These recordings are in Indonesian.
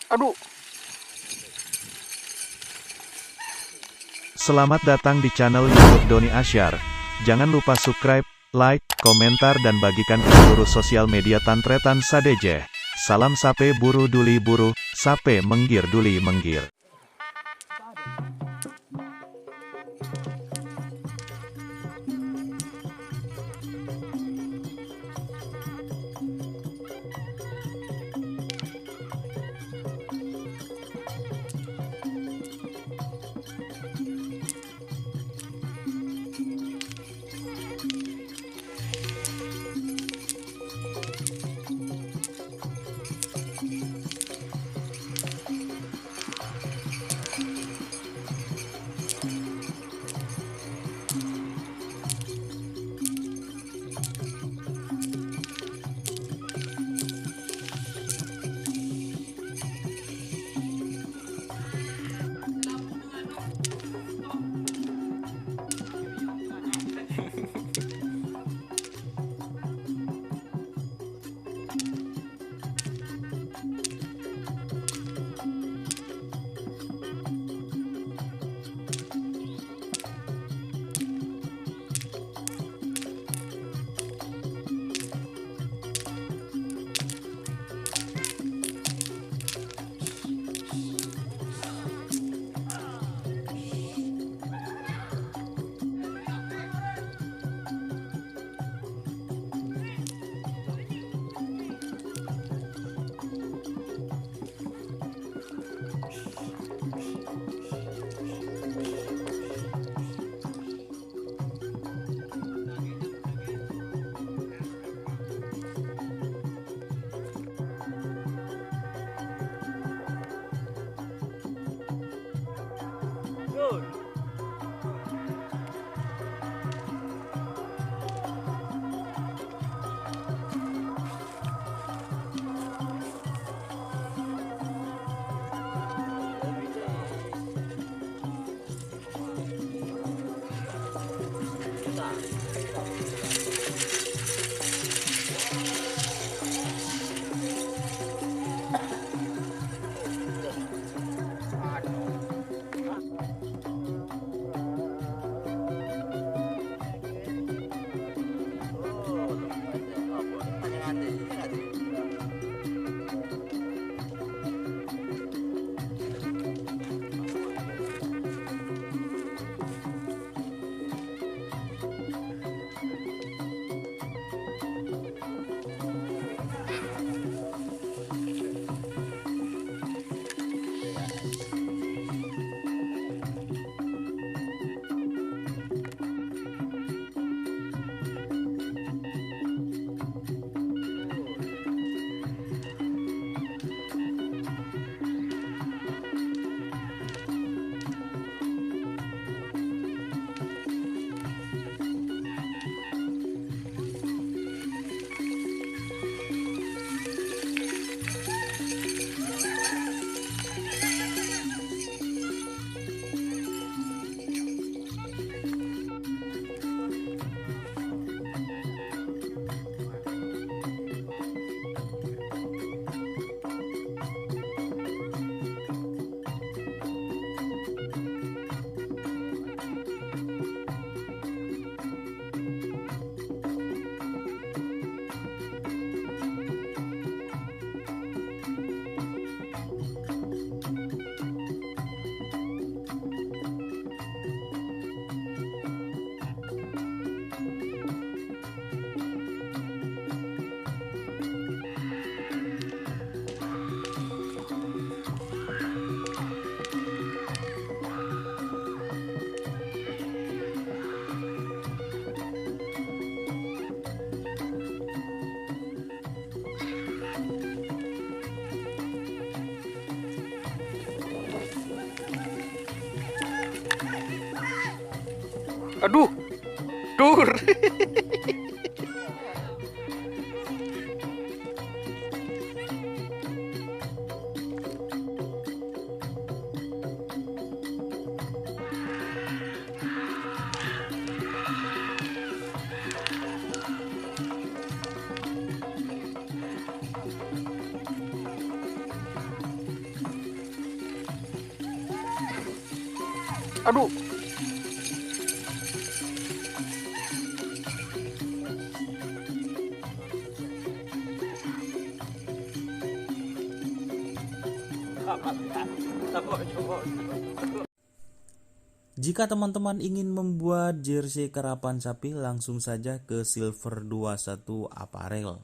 Aduh. Selamat datang di channel YouTube Doni Asyar. Jangan lupa subscribe, like, komentar dan bagikan ke seluruh sosial media Tantretan Sadejeh. Salam sape buru duli buru, sape menggir duli menggir. Aduh. Dur. Aduh. Jika teman-teman ingin membuat jersey karapan sapi, langsung saja ke Silver 21 Apparel.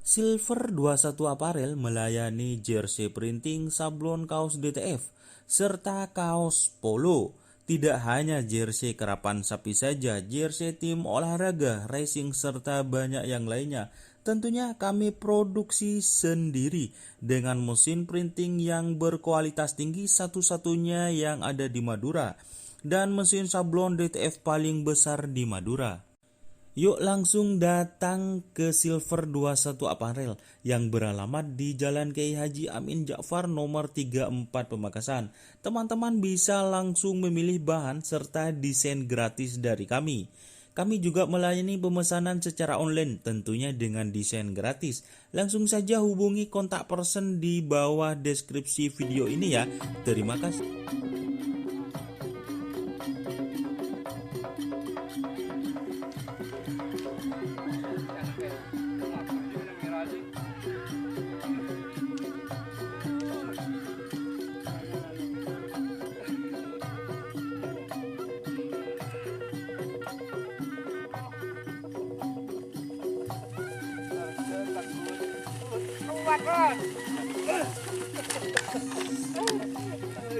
Silver 21 Apparel melayani jersey printing, sablon kaos DTF, serta kaos polo. Tidak hanya jersey karapan sapi saja, jersey tim olahraga, racing, serta banyak yang lainnya. Tentunya kami produksi sendiri dengan mesin printing yang berkualitas tinggi, satu-satunya yang ada di Madura, dan mesin sablon DTF paling besar di Madura. Yuk langsung datang ke Silver 21 Apparel yang beralamat di Jalan Kiai Haji Amin Ja'far nomor 34 Pamekasan. Teman-teman bisa langsung memilih bahan serta desain gratis dari kami. Kami juga melayani pemesanan secara online, tentunya dengan desain gratis. Langsung saja hubungi kontak person di bawah deskripsi video ini ya. Terima kasih.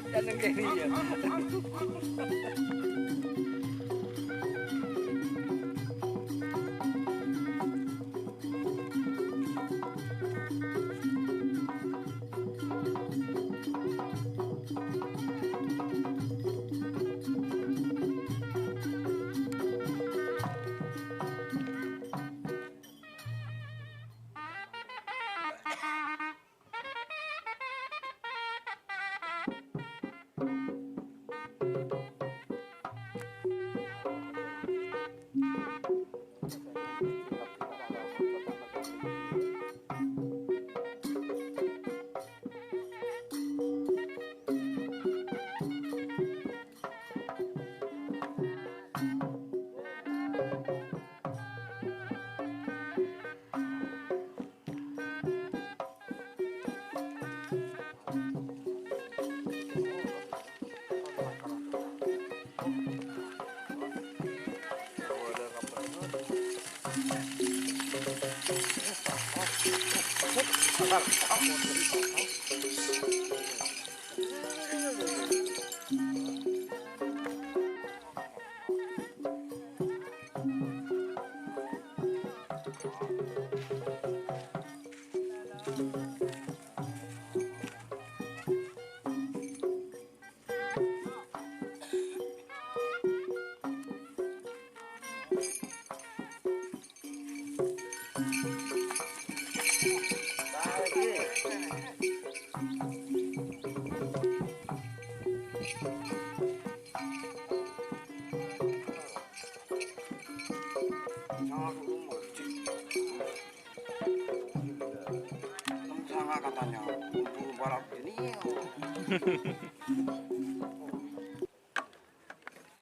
Jangan kayak ini ya. Katanya untuk balap ini